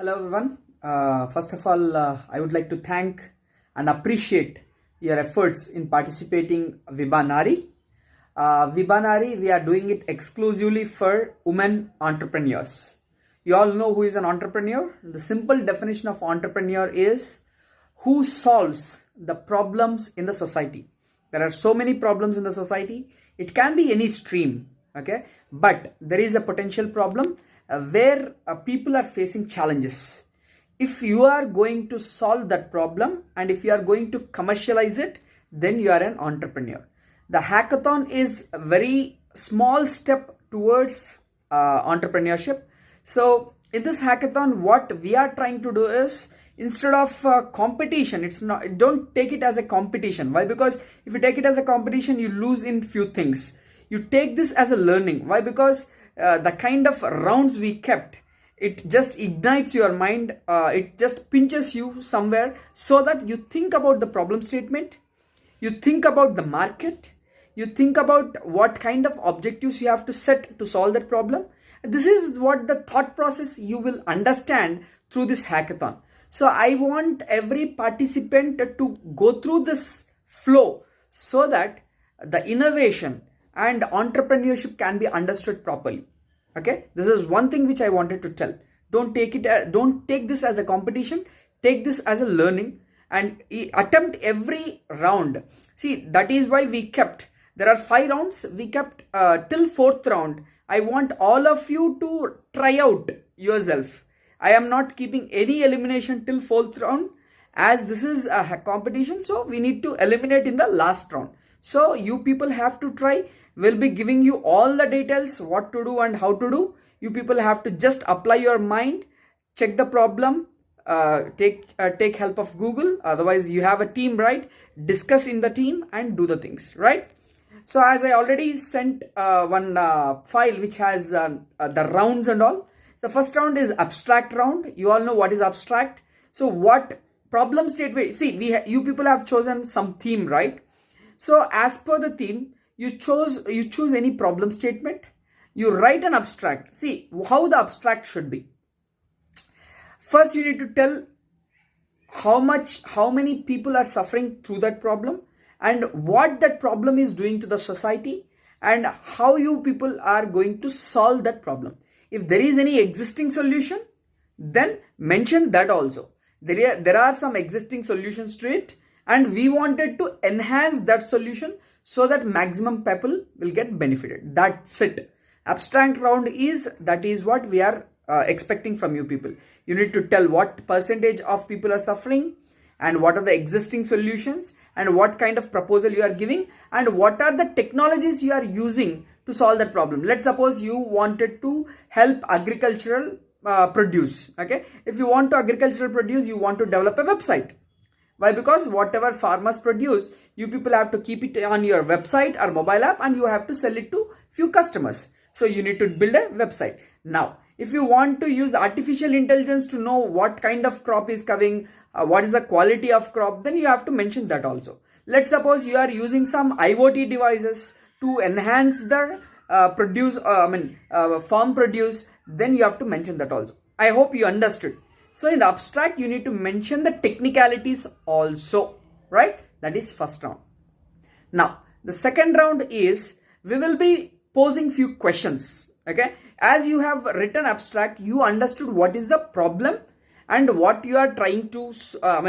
Hello everyone. First of all, I would like to thank and appreciate your efforts in participating Vibanari. Vibanari, we are doing it exclusively for women entrepreneurs. You all know who is an entrepreneur. The simple definition of entrepreneur is who solves the problems in the society. There are so many problems in the society. It can be any stream, okay? But there is a potential problem where people are facing challenges. If you are going to solve that problem and if you are going to commercialize it, then you are an entrepreneur. The hackathon is a very small step towards entrepreneurship. So in this hackathon, what we are trying to do is, instead of competition, it's not, don't take it as a competition. Why? Because if you take it as a competition, you lose in few things. You take this as a learning. Why? Because the kind of rounds we kept, it just ignites your mind, it just pinches you somewhere so that you think about the problem statement, you think about the market, you think about what kind of objectives you have to set to solve that problem. This is what the thought process you will understand through this hackathon. So I want every participant to go through this flow so that the innovation and entrepreneurship can be understood properly. Okay, this is one thing which I wanted to tell. Don't take this as a competition. Take this as a learning and attempt every round. See, that is why we kept, there are 5 rounds. We kept till 4th round. I want all of you to try out yourself. I am not keeping any elimination till 4th round, as this is a competition. So we need to eliminate in the last round. So you people have to try. We'll be giving you all the details, what to do and how to do. You people have to just apply your mind, check the problem, take help of Google. Otherwise you have a team, right? Discuss in the team and do the things, right? So as I already sent one file which has the rounds and all. The first round is abstract round. You all know what is abstract. So what problem statement? See, you people have chosen some theme, right? So as per the theme, you choose any problem statement. You write an abstract. See how the abstract should be. First, you need to tell how many people are suffering through that problem and what that problem is doing to the society and how you people are going to solve that problem. If there is any existing solution, then mention that also. There are some existing solutions to it and we wanted to enhance that solution so that maximum people will get benefited. That's it. Abstract round that is what we are expecting from you people. You need to tell what percentage of people are suffering and what are the existing solutions and what kind of proposal you are giving and what are the technologies you are using to solve that problem. Let's suppose you wanted to help agricultural produce. Okay, if you want to agricultural produce, you want to develop a website. Why? Because whatever farmers produce, you people have to keep it on your website or mobile app and you have to sell it to few customers. So you need to build a website. Now, if you want to use artificial intelligence to know what kind of crop is coming, what is the quality of crop, then you have to mention that also. Let's suppose you are using some IoT devices to enhance the farm produce, then you have to mention that also. I hope you understood. So in the abstract, you need to mention the technicalities also, right? That is first round. Now, the second round is, we will be posing few questions, okay? As you have written abstract, you understood what is the problem and what you are trying to,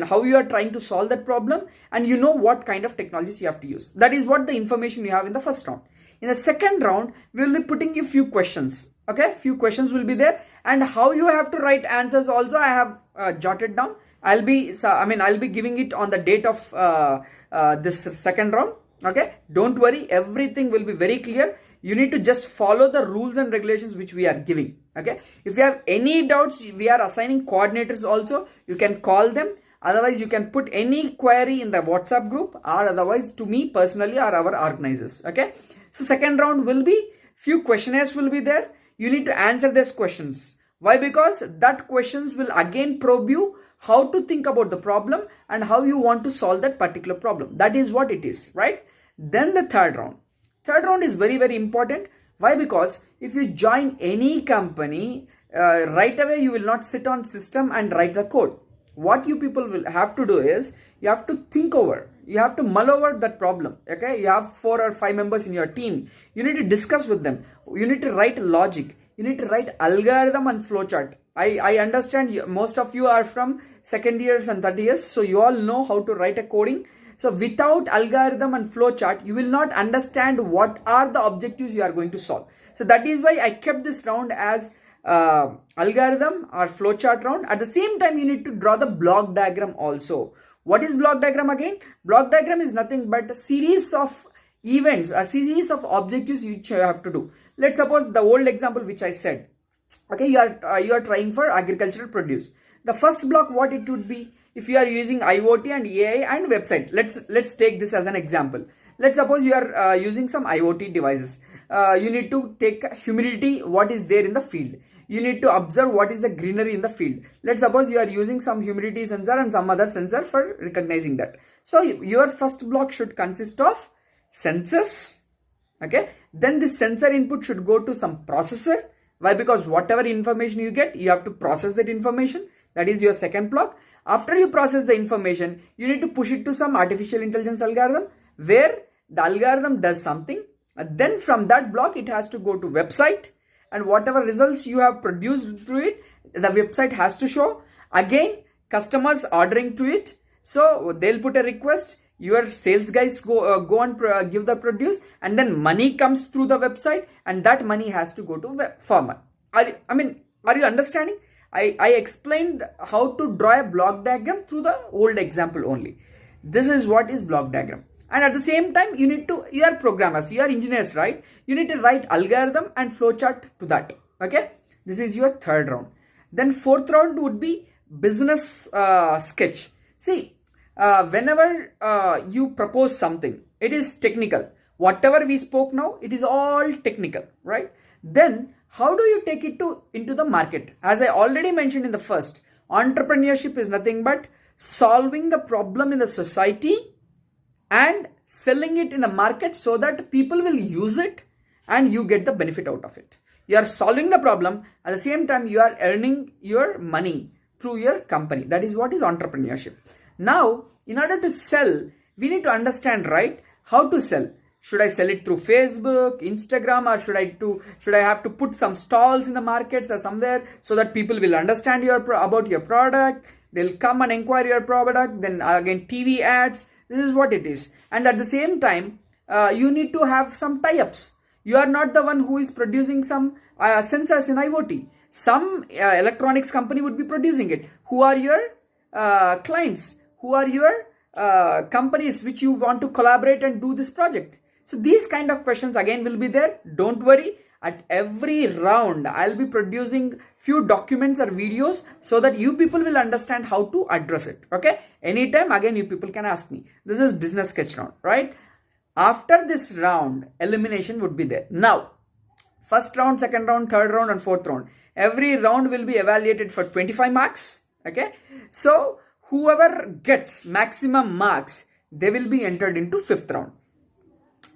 how you are trying to solve that problem and you know what kind of technologies you have to use. That is what the information you have in the first round. In the second round, we will be putting you few questions, okay? Few questions will be there and how you have to write answers also I have jotted down. I'll be giving it on the date of this second round, okay? Don't worry, everything will be very clear. You need to just follow the rules and regulations which we are giving, okay? If you have any doubts, we are assigning coordinators also. You can call them. Otherwise, you can put any query in the WhatsApp group or otherwise to me personally or our organizers, okay? So second round will be few questionnaires will be there. You need to answer these questions. Why? Because that questions will again probe you how to think about the problem and how you want to solve that particular problem. That is what it is, right? Then the third round. Third round is very, very important. Why? Because if you join any company, right away you will not sit on system and write the code. What you people will have to do is you have to think over, you have to mull over that problem. Okay, you have 4 or 5 members in your team, you need to discuss with them, you need to write logic, you need to write algorithm and flowchart. I understand most of you are from second years and third years, so you all know how to write a coding. So without algorithm and flowchart, you will not understand what are the objectives you are going to solve. So that is why I kept this round as algorithm or flowchart round. At the same time, you need to draw the block diagram also. What is block diagram again? Block diagram is nothing but a series of events, a series of objectives which you have to do. Let's suppose the old example which I said. Okay, you are trying for agricultural produce. The first block, what it would be? If you are using IoT and AI and website, let's take this as an example. Let's suppose you are using some IoT devices. You need to take humidity, what is there in the field. You need to observe what is the greenery in the field. Let's suppose you are using some humidity sensor and some other sensor for recognizing that. So your first block should consist of sensors. Okay, then this sensor input should go to some processor. Why? Because whatever information you get, you have to process that information. That is your second block. After you process the information, you need to push it to some artificial intelligence algorithm where the algorithm does something. And then from that block, it has to go to website, and whatever results you have produced through it, the website has to show. Again, customers ordering to it. So they'll put a request. Your sales guys go and give the produce, and then money comes through the website, and that money has to go to farmer. Are you understanding? I explained how to draw a block diagram through the old example only. This is what is block diagram. And at the same time, you are programmers, you are engineers, right? You need to write algorithm and flowchart to that. Okay, this is your third round. Then fourth round would be business sketch. See, whenever you propose something, it is technical. Whatever we spoke now, it is all technical, right? Then how do you take it into the market? As I already mentioned in the first, entrepreneurship is nothing but solving the problem in the society and selling it in the market so that people will use it and you get the benefit out of it. You are solving the problem, at the same time you are earning your money through your company. That is what is entrepreneurship. Now, in order to sell, we need to understand, right, how to sell. Should I sell it through Facebook, Instagram, or should I have to put some stalls in the markets or somewhere so that people will understand about your product? They'll come and inquire your product. Then again, TV ads. This is what it is. And at the same time, you need to have some tie-ups. You are not the one who is producing some sensors in IoT. Some electronics company would be producing it. Who are your clients? Who are your companies which you want to collaborate and do this project? So these kind of questions again will be there. Don't worry. At every round, I'll be producing few documents or videos so that you people will understand how to address it. Okay. Anytime again, you people can ask me. This is business sketch round, right? After this round, elimination would be there. Now, first round, second round, third round, and fourth round. Every round will be evaluated for 25 marks. Okay. So whoever gets maximum marks, they will be entered into fifth round.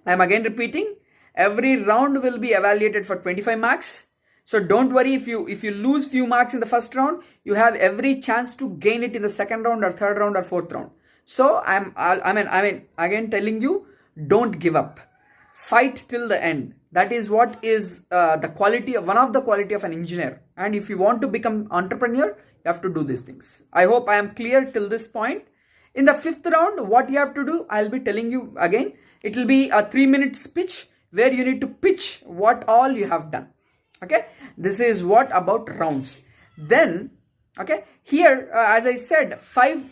I am again repeating. Every round will be evaluated for 25 marks. So don't worry if you lose few marks in the first round, you have every chance to gain it in the second round or third round or fourth round. So I mean again telling you, don't give up. Fight till the end. That is what is the quality of one of the quality of an engineer. And if you want to become entrepreneur, you have to do these things. I hope I am clear till this point. In the fifth round, what you have to do, I'll be telling you again. It will be a 3-minute speech where you need to pitch what all you have done. Okay, this is what about rounds. Then, okay, here as I said, five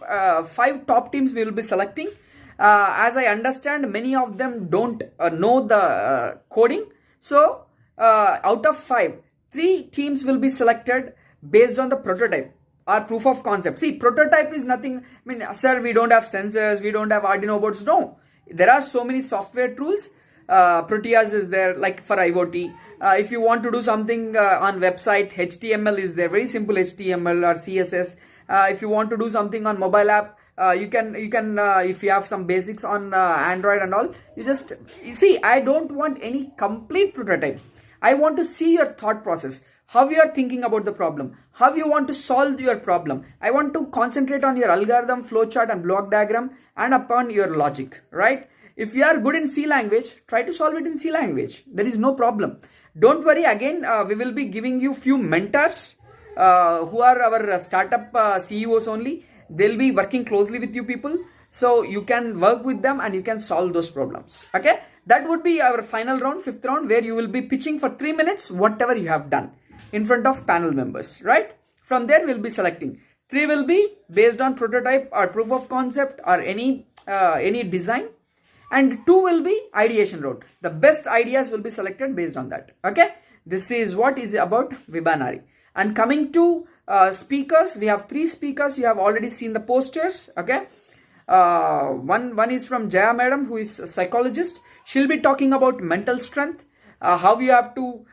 top teams we will be selecting. As I understand, many of them don't know the coding. So out of 5, 3 teams will be selected based on the prototype or proof of concept. See, prototype is nothing. I mean, sir, we don't have sensors, we don't have Arduino boards. No, there are so many software tools. Proteus is there, like for IoT. If you want to do something on website, HTML is there, very simple HTML or CSS. If you want to do something on mobile app, you can if you have some basics on Android and all, you see, I don't want any complete prototype. I want to see your thought process. how you are thinking about the problem, how you want to solve your problem. I want to concentrate on your algorithm, flowchart and block diagram and upon your logic, right? If you are good in C language, try to solve it in C language. There is no problem. Don't worry, again, we will be giving you few mentors who are our startup CEOs only. They'll be working closely with you people. So you can work with them and you can solve those problems. Okay. That would be our final round, 5th round, where you will be pitching for 3 minutes, whatever you have done in front of panel members, right? From there, we'll be selecting. 3 will be based on prototype or proof of concept or any design. And 2 will be ideation round. The best ideas will be selected based on that. Okay. This is what is about Vibanari. And coming to speakers, we have 3 speakers. You have already seen the posters. Okay. One is from Jaya Madam, who is a psychologist. She'll be talking about mental strength, how you have to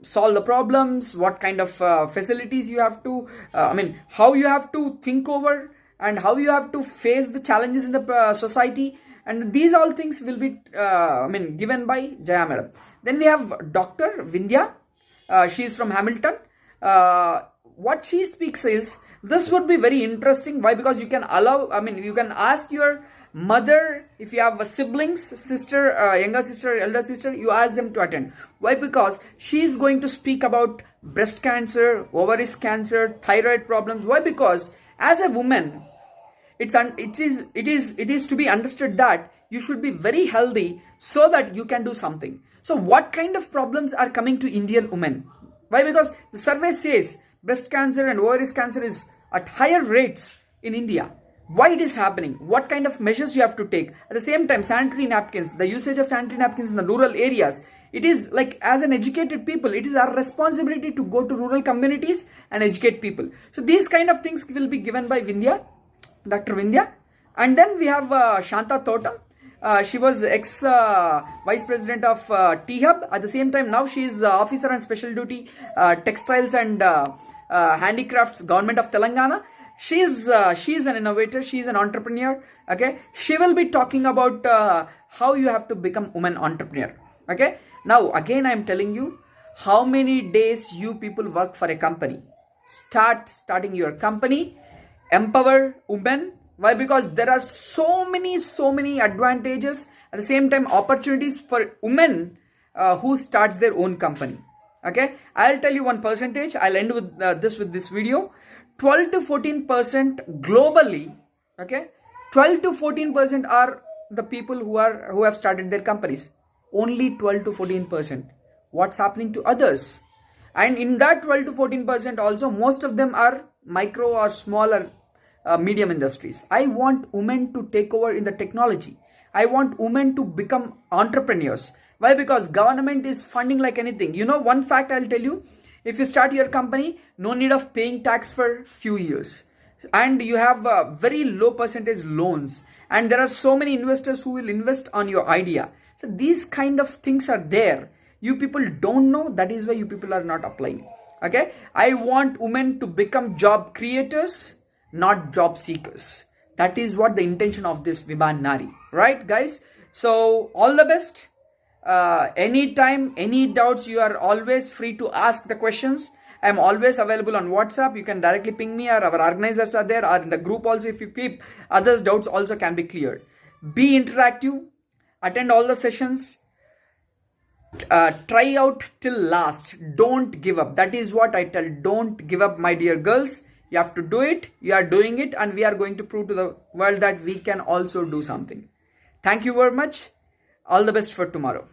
solve the problems, what kind of facilities you have to, how you have to think over and how you have to face the challenges in the society. And these all things will be, given by Jaya Madam. Then we have Dr. Vindhya. She is from Hamilton. What she speaks is, this would be very interesting. Why? Because you can you can ask your mother, if you have a siblings, sister, younger sister, elder sister, you ask them to attend. Why? Because she is going to speak about breast cancer, ovaries cancer, thyroid problems. Why? Because as a woman, it is to be understood that you should be very healthy so that you can do something. So what kind of problems are coming to Indian women? Why? Because the survey says breast cancer and ovaries cancer is at higher rates in India. Why it is happening? What kind of measures you have to take? At the same time, sanitary napkins, the usage of sanitary napkins in the rural areas, it is like, as an educated people, it is our responsibility to go to rural communities and educate people. So these kind of things will be given by Vindhya, Dr. Vindhya. And then we have Shanta Tota. She was ex-vice president of T-Hub. At the same time, now she is officer on special duty, textiles and handicrafts, government of Telangana. She is an innovator. She is an entrepreneur. Okay. She will be talking about how you have to become woman entrepreneur. Okay. Now, again, I am telling you, how many days you people work for a company. Starting your company. Empower women. Why? Because there are so many advantages. At the same time, opportunities for women who starts their own company. Okay. I'll tell you one percentage. I'll end with this video. 12 to 14% globally. Okay. 12 to 14% are the people who have started their companies. Only 12 to 14%. What's happening to others? And in that 12 to 14% also, most of them are micro or smaller medium industries. I want women to take over in the technology. I want women to become entrepreneurs. Why? Because government is funding like anything. You know, one fact I'll tell you, if you start your company, no need of paying tax for few years. And you have very low percentage loans. And there are so many investors who will invest on your idea. So these kind of things are there. You people don't know. That is why you people are not applying. Okay. I want women to become job creators, not job seekers. That is what the intention of this Vibanari. Right, guys? So all the best. Anytime, any doubts, you are always free to ask the questions. I am always available on WhatsApp. You can directly ping me, or our organizers are there, or in the group also. If you keep others' doubts also can be cleared. Be interactive. Attend all the sessions. Try out till last. Don't give up. That is what I tell. Don't give up, my dear girls. You have to do it. You are doing it, and we are going to prove to the world that we can also do something. Thank you very much. All the best for tomorrow.